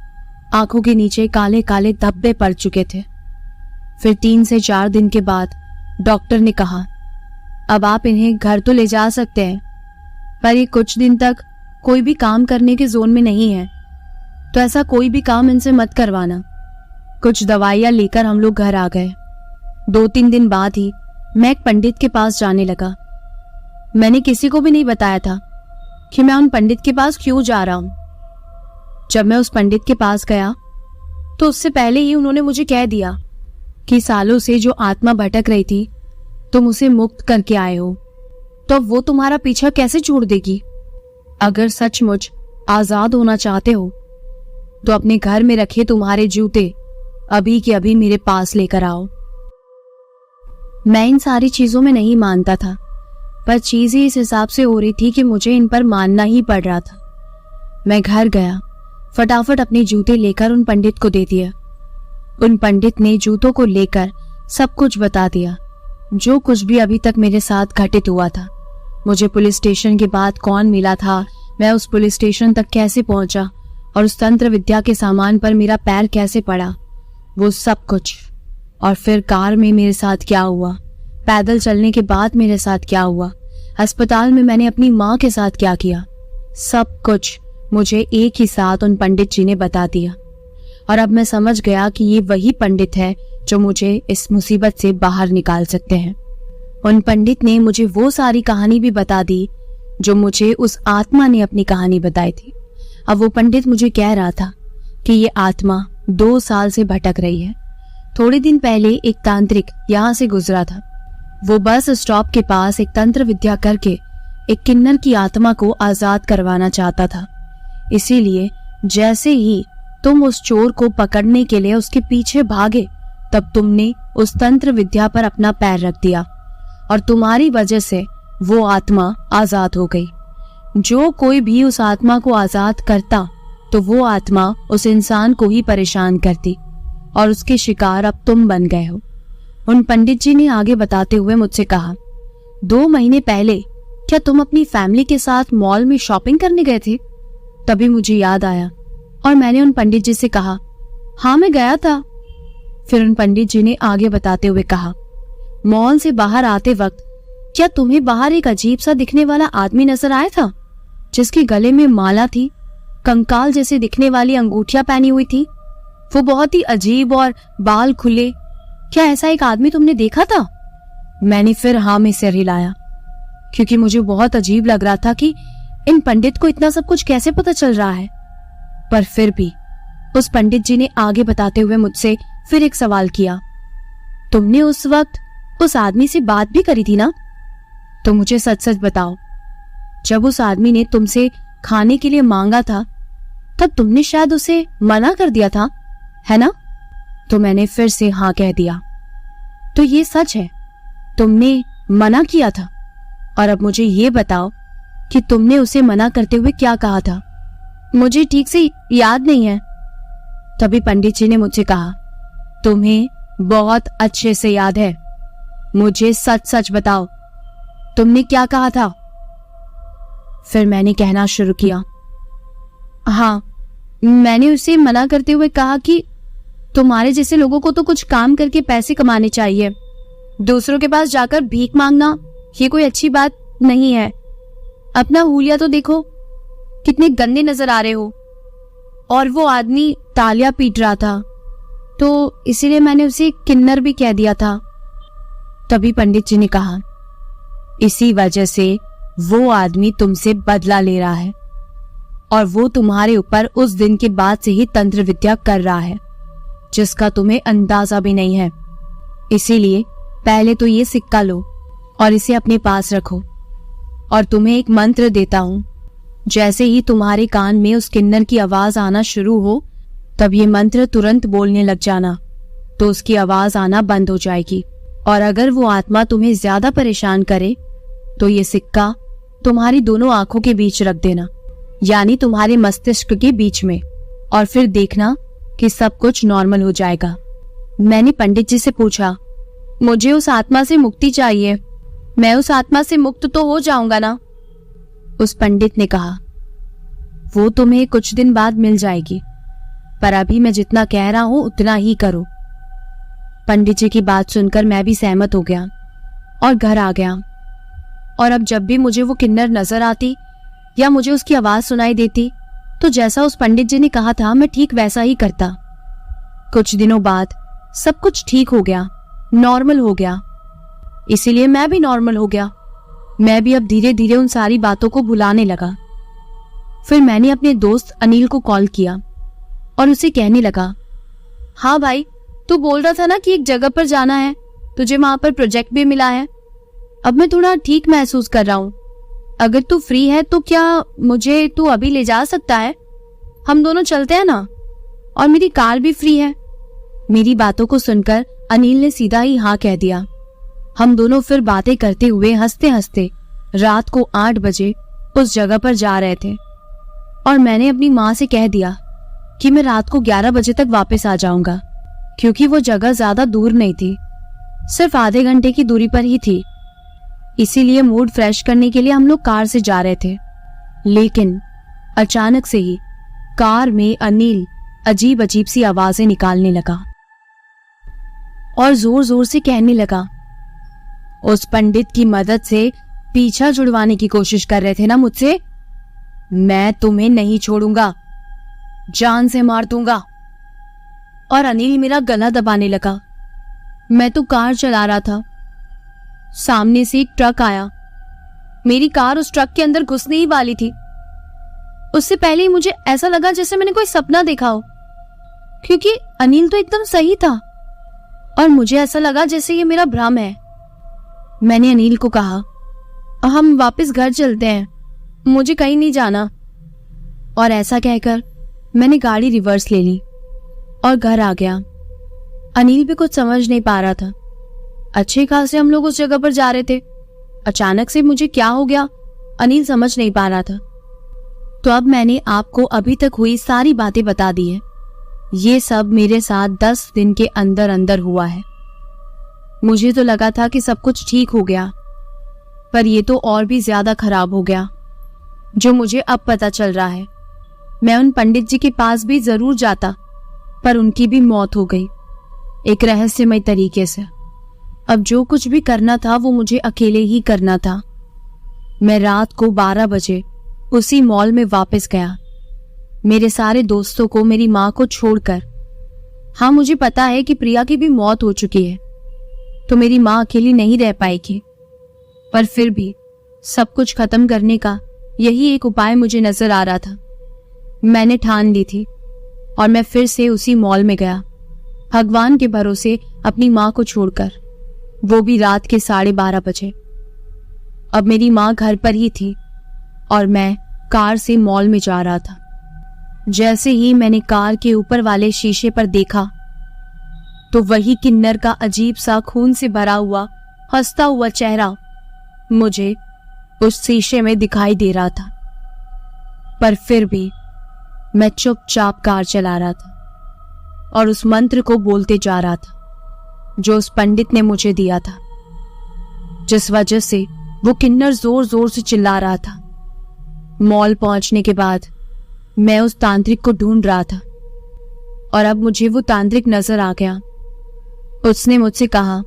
आंखों के नीचे काले काले धब्बे पड़ चुके थे। फिर 3 से 4 दिन के बाद डॉक्टर ने कहा, अब आप इन्हें घर तो ले जा सकते हैं, पर ये कुछ दिन तक कोई भी काम करने के जोन में नहीं है, तो ऐसा कोई भी काम इनसे मत करवाना। कुछ दवाइयां लेकर हम लोग घर आ गए। 2-3 दिन बाद ही मैं एक पंडित के पास जाने लगा। मैंने किसी को भी नहीं बताया था कि मैं उन पंडित के पास क्यों जा रहा हूं। जब मैं उस पंडित के पास गया तो उससे पहले ही उन्होंने मुझे कह दिया कि सालों से जो आत्मा भटक रही थी तुम उसे मुक्त करके आए हो, तो वो तुम्हारा पीछा कैसे छोड़ देगी। अगर सचमुच आजाद होना चाहते हो तो अपने घर में रखे तुम्हारे जूते अभी के अभी मेरे पास लेकर आओ। मैं इन सारी चीजों में नहीं मानता था, पर चीज ही इस हिसाब से हो रही थी कि मुझे इन पर मानना ही पड़ रहा था। मैं घर गया, फटाफट अपने जूते लेकर उन पंडित को दे दिया। उन पंडित ने जूतों को लेकर सब कुछ बता दिया, जो कुछ भी अभी तक मेरे साथ घटित हुआ था। मुझे पुलिस स्टेशन के बाद कौन मिला था, मैं उस पुलिस स्टेशन तक कैसे पहुंचा और उस तंत्र विद्या के सामान पर मेरा पैर कैसे पड़ा, वो सब कुछ। और फिर कार में मेरे साथ क्या हुआ, पैदल चलने के बाद मेरे साथ क्या हुआ, अस्पताल में मैंने अपनी माँ के साथ क्या किया, सब कुछ मुझे एक ही साथ उन पंडित जी ने बता दिया। और अब मैं समझ गया कि ये वही पंडित है जो मुझे इस मुसीबत से बाहर निकाल सकते हैं। उन पंडित ने मुझे वो सारी कहानी भी बता दी जो मुझे उस आत्मा ने अपनी कहानी बताई थी। अब वो पंडित मुझे कह रहा था कि ये आत्मा 2 साल से भटक रही है। थोड़े दिन पहले एक तांत्रिक यहाँ से गुजरा था। वो बस स्टॉप के पास एक तंत्र विद्या करके एक किन्नर की आत्मा को आजाद करवाना चाहता था। इसीलिए जैसे ही तुम उस चोर को पकड़ने के लिए उसके पीछे भागे, तब तुमने उस तंत्र विद्या पर अपना पैर रख दिया और तुम्हारी वजह से वो आत्मा आजाद हो गई। जो कोई भी उस आत्मा को आजाद करता तो वो आत्मा उस इंसान को ही परेशान करती और उसके शिकार अब तुम बन गए हो। उन पंडित जी ने आगे बताते हुए मुझसे कहा, 2 महीने पहले क्या तुम अपनी फैमिली के साथ मॉल में शॉपिंग करने गए थे? तभी मुझे याद आया और मैंने उन पंडित जी से कहा, हाँ मैं गया था। फिर उन पंडित जी ने आगे बताते हुए कहा, मॉल से बाहर आते वक्त क्या तुम्हें बाहर एक अजीब सा दिखने वाला आदमी नजर आया था, जिसके गले में माला थी, कंकाल जैसे दिखने वाली अंगूठियां पहनी हुई थी, वो बहुत ही अजीब और बाल खुले, क्या ऐसा एक आदमी तुमने देखा था? मैंने फिर हाँ में सिर हिलाया, क्योंकि मुझे बहुत अजीब लग रहा था कि इन पंडित को इतना सब कुछ कैसे पता चल रहा है। पर फिर भी उस पंडित जी ने आगे बताते हुए मुझसे फिर एक सवाल किया, तुमने उस वक्त उस आदमी से बात भी करी थी ना? तो मुझे सच सच बताओ, जब उस आदमी ने तुमसे खाने के लिए मांगा था तब तुमने शायद उसे मना कर दिया था, है ना? तो मैंने फिर से हाँ कह दिया। तो ये सच है, तुमने मना किया था। और अब मुझे ये बताओ कि तुमने उसे मना करते हुए क्या कहा था? मुझे ठीक से याद नहीं है। तभी पंडित जी ने मुझसे कहा, तुम्हें बहुत अच्छे से याद है, मुझे सच सच बताओ, तुमने क्या कहा था? फिर मैंने कहना शुरू किया, हाँ मैंने उसे मना करते हुए कहा कि तुम्हारे जैसे लोगों को तो कुछ काम करके पैसे कमाने चाहिए, दूसरों के पास जाकर भीख मांगना ये कोई अच्छी बात नहीं है। अपना हुलिया तो देखो, कितने गंदे नजर आ रहे हो। और वो आदमी तालियां पीट रहा था, तो इसीलिए मैंने उसे किन्नर भी कह दिया था। तभी पंडित जी ने कहा, इसी वजह से वो आदमी तुमसे बदला ले रहा है और वो तुम्हारे ऊपर उस दिन के बाद से ही तंत्र विद्या कर रहा है जिसका तुम्हें अंदाजा भी नहीं है। इसीलिए पहले तो ये सिक्का लो और इसे अपने पास रखो और तुम्हें एक मंत्र देता हूं। जैसे ही तुम्हारे कान में उस किन्नर की आवाज आना शुरू हो तब ये मंत्र तुरंत बोलने लग जाना, तो उसकी आवाज आना बंद हो जाएगी। और अगर वो आत्मा तुम्हें ज्यादा परेशान करे तो ये सिक्का तुम्हारी दोनों आंखों के बीच रख देना, यानी तुम्हारे मस्तिष्क के बीच में, और फिर देखना कि सब कुछ नॉर्मल हो जाएगा। मैंने पंडित जी से पूछा, मुझे उस आत्मा से मुक्ति चाहिए, मैं उस आत्मा से मुक्त तो हो जाऊंगा ना? उस पंडित ने कहा, वो तुम्हें कुछ दिन बाद मिल जाएगी, पर अभी मैं जितना कह रहा हूं उतना ही करो। पंडित जी की बात सुनकर मैं भी सहमत हो गया और घर आ गया। और अब जब भी मुझे वो किन्नर नजर आती या मुझे उसकी आवाज सुनाई देती तो जैसा उस पंडित जी ने कहा था मैं ठीक वैसा ही करता। कुछ दिनों बाद सब कुछ ठीक हो गया, नॉर्मल हो गया। इसीलिए मैं भी नॉर्मल हो गया। मैं भी अब धीरे धीरे उन सारी बातों को भुलाने लगा। फिर मैंने अपने दोस्त अनिल को कॉल किया और उसे कहने लगा, हाँ भाई, तू बोल रहा था ना कि एक जगह पर जाना है, तुझे वहां पर प्रोजेक्ट भी मिला है। अब मैं थोड़ा ठीक महसूस कर रहा हूँ। अगर तू फ्री है तो क्या मुझे तू अभी ले जा सकता है? हम दोनों चलते हैं ना, और मेरी कार भी फ्री है। मेरी बातों को सुनकर अनिल ने सीधा ही हाँ कह दिया। हम दोनों फिर बातें करते हुए हंसते हंसते रात को 8 बजे उस जगह पर जा रहे थे। और मैंने अपनी माँ से कह दिया कि मैं रात को 11 बजे तक वापस आ जाऊंगा, क्योंकि वो जगह ज्यादा दूर नहीं थी, सिर्फ आधे घंटे की दूरी पर ही थी। इसीलिए मूड फ्रेश करने के लिए हम लोग कार से जा रहे थे। लेकिन अचानक से ही कार में अनिल अजीब अजीब सी आवाजें निकालने लगा और जोर जोर से कहने लगा, उस पंडित की मदद से पीछा छुड़वाने की कोशिश कर रहे थे ना मुझसे? मैं तुम्हें नहीं छोड़ूंगा, जान से मार दूंगा। और अनिल मेरा गला दबाने लगा। मैं तो कार चला रहा था, सामने से एक ट्रक आया। मेरी कार उस ट्रक के अंदर घुसने ही वाली थी। उससे पहले ही मुझे ऐसा लगा जैसे मैंने कोई सपना देखा हो, क्योंकि अनिल तो एकदम सही था और मुझे ऐसा लगा जैसे ये मेरा भ्रम है। मैंने अनिल को कहा, हम वापस घर चलते हैं, मुझे कहीं नहीं जाना। और ऐसा कहकर मैंने गाड़ी रिवर्स ले ली और घर आ गया। अनिल भी कुछ समझ नहीं पा रहा था। अच्छे खासे हम लोग उस जगह पर जा रहे थे, अचानक से मुझे क्या हो गया अनिल समझ नहीं पा रहा था। तो अब मैंने आपको अभी तक हुई सारी बातें बता दी है। ये सब मेरे साथ 10 दिन के अंदर अंदर हुआ है। मुझे तो लगा था कि सब कुछ ठीक हो गया, पर ये तो और भी ज्यादा खराब हो गया। जो मुझे अब पता चल रहा है, मैं उन पंडित जी के पास भी जरूर जाता, पर उनकी भी मौत हो गई एक रहस्यमय तरीके से। अब जो कुछ भी करना था वो मुझे अकेले ही करना था। मैं रात को 12 बजे उसी मॉल में वापस गया, मेरे सारे दोस्तों को, मेरी माँ को छोड़कर। हाँ, मुझे पता है कि प्रिया की भी मौत हो चुकी है, तो मेरी माँ अकेली नहीं रह पाएगी, पर फिर भी सब कुछ खत्म करने का यही एक उपाय मुझे नजर आ रहा था। मैंने ठान ली थी और मैं फिर से उसी मॉल में गया, भगवान के भरोसे अपनी माँ को छोड़कर, वो भी रात के 12:30 बजे। अब मेरी माँ घर पर ही थी और मैं कार से मॉल में जा रहा था। जैसे ही मैंने कार के ऊपर वाले शीशे पर देखा तो वही किन्नर का अजीब सा खून से भरा हुआ हंसता हुआ चेहरा मुझे उस शीशे में दिखाई दे रहा था। पर फिर भी मैं चुपचाप कार चला रहा था और उस मंत्र को बोलते जा रहा था जो उस पंडित ने मुझे दिया था, जिस वजह से वो किन्नर जोर जोर से चिल्ला रहा था। मॉल पहुंचने के बाद मैं उस तांत्रिक को ढूंढ रहा था और अब मुझे वो तांत्रिक नजर आ गया। उसने मुझसे कहा,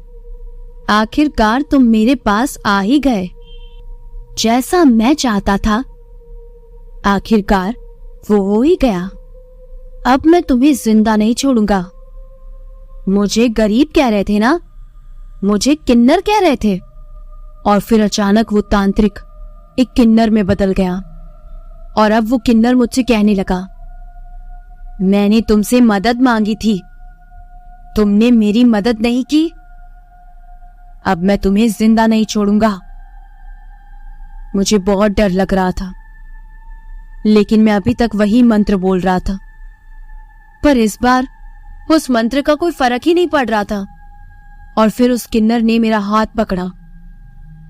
आखिरकार तुम मेरे पास आ ही गए, जैसा मैं चाहता था आखिरकार वो हो ही गया। अब मैं तुम्हें जिंदा नहीं छोड़ूंगा। मुझे गरीब कह रहे थे ना, मुझे किन्नर कह रहे थे। और फिर अचानक वो तांत्रिक एक किन्नर में बदल गया और अब वो किन्नर मुझसे कहने लगा, मैंने तुमसे मदद मांगी थी, तुमने मेरी मदद नहीं की, अब मैं तुम्हें जिंदा नहीं छोड़ूंगा। मुझे बहुत डर लग रहा था, लेकिन मैं अभी तक वही मंत्र बोल रहा था, पर इस बार उस मंत्र का कोई फर्क ही नहीं पड़ रहा था। और फिर उस किन्नर ने मेरा हाथ पकड़ा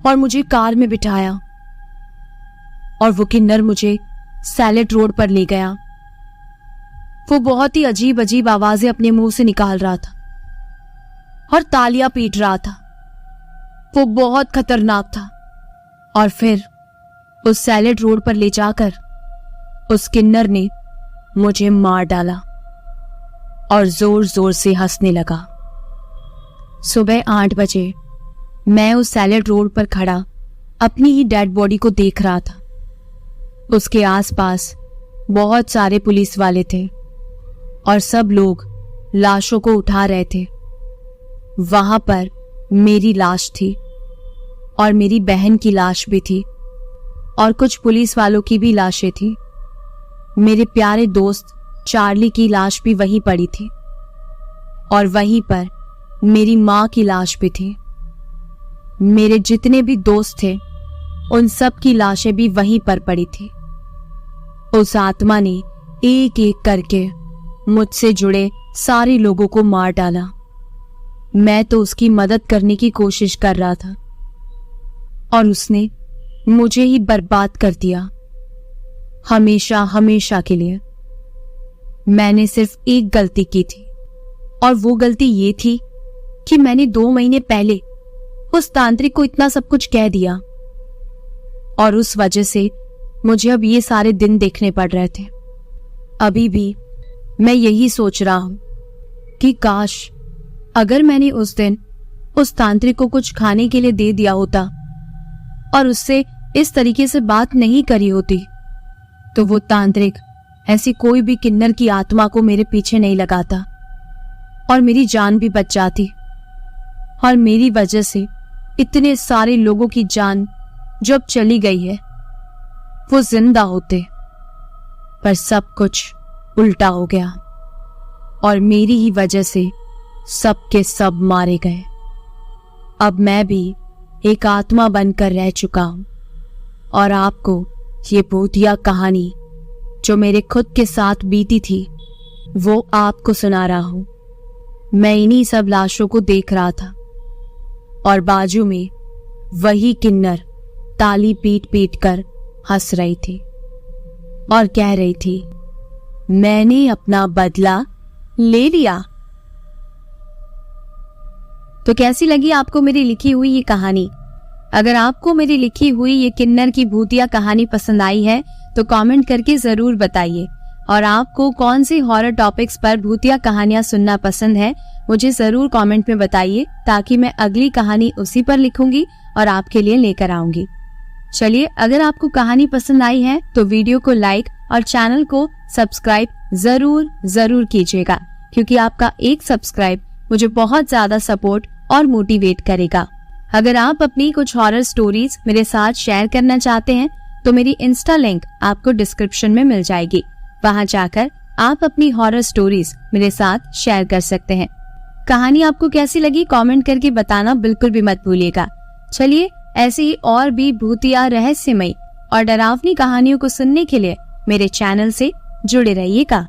और मुझे कार में बिठाया और वो किन्नर मुझे सैलेड रोड पर ले गया। वो बहुत ही अजीब अजीब आवाजें अपने मुंह से निकाल रहा था और तालियां पीट रहा था। वो बहुत खतरनाक था। और फिर उस सैलेड रोड पर ले जाकर उस किन्नर ने मुझे मार डाला और जोर जोर से हंसने लगा। सुबह 8 बजे मैं उस सैलेड रोड पर खड़ा अपनी ही डेड बॉडी को देख रहा था। उसके आसपास बहुत सारे पुलिस वाले थे और सब लोग लाशों को उठा रहे थे। वहां पर मेरी लाश थी और मेरी बहन की लाश भी थी और कुछ पुलिस वालों की भी लाशें थी। मेरे प्यारे दोस्त चार्ली की लाश भी वहीं पड़ी थी और वहीं पर मेरी मां की लाश भी थी। मेरे जितने भी दोस्त थे उन सब की लाशें भी वहीं पर पड़ी थी। उस आत्मा ने एक एक करके मुझसे जुड़े सारे लोगों को मार डाला। मैं तो उसकी मदद करने की कोशिश कर रहा था और उसने मुझे ही बर्बाद कर दिया, हमेशा हमेशा के लिए। मैंने सिर्फ एक गलती की थी और वो गलती ये थी कि मैंने 2 महीने पहले उस तांत्रिक को इतना सब कुछ कह दिया और उस वजह से मुझे अब ये सारे दिन देखने पड़ रहे थे। अभी भी मैं यही सोच रहा हूं कि काश अगर मैंने उस दिन उस तांत्रिक को कुछ खाने के लिए दे दिया होता और उससे इस तरीके से बात नहीं करी होती तो वो तांत्रिक ऐसी कोई भी किन्नर की आत्मा को मेरे पीछे नहीं लगाता और मेरी जान भी बच जाती और मेरी वजह से इतने सारे लोगों की जान जो अब चली गई है वो जिंदा होते। पर सब कुछ उल्टा हो गया और मेरी ही वजह से सब के सब मारे गए। अब मैं भी एक आत्मा बनकर रह चुका हूं और आपको ये भूतिया कहानी जो मेरे खुद के साथ बीती थी वो आपको सुना रहा हूं। मैं इन्हीं सब लाशों को देख रहा था और बाजू में वही किन्नर ताली पीट पीट कर हंस रही थी और कह रही थी, मैंने अपना बदला ले लिया। तो कैसी लगी आपको मेरी लिखी हुई ये कहानी? अगर आपको मेरी लिखी हुई ये किन्नर की भूतिया कहानी पसंद आई है तो कमेंट करके जरूर बताइए। और आपको कौन सी हॉरर टॉपिक्स पर भूतिया कहानियां सुनना पसंद है मुझे जरूर कमेंट में बताइए, ताकि मैं अगली कहानी उसी पर लिखूंगी और आपके लिए लेकर आऊंगी। चलिए, अगर आपको कहानी पसंद आई है तो वीडियो को लाइक और चैनल को सब्सक्राइब जरूर कीजिएगा, क्योंकि आपका एक सब्सक्राइब मुझे बहुत ज्यादा सपोर्ट और मोटिवेट करेगा। अगर आप अपनी कुछ हॉरर स्टोरीज मेरे साथ शेयर करना चाहते हैं तो मेरी इंस्टा लिंक आपको डिस्क्रिप्शन में मिल जाएगी। वहां जाकर आप अपनी हॉरर स्टोरीज मेरे साथ शेयर कर सकते हैं। कहानी आपको कैसी लगी कमेंट करके बताना बिल्कुल भी मत भूलिएगा। चलिए, ऐसे ही और भी भूतिया, रहस्यमयी और डरावनी कहानियों को सुनने के लिए मेरे चैनल से जुड़े रहिएगा।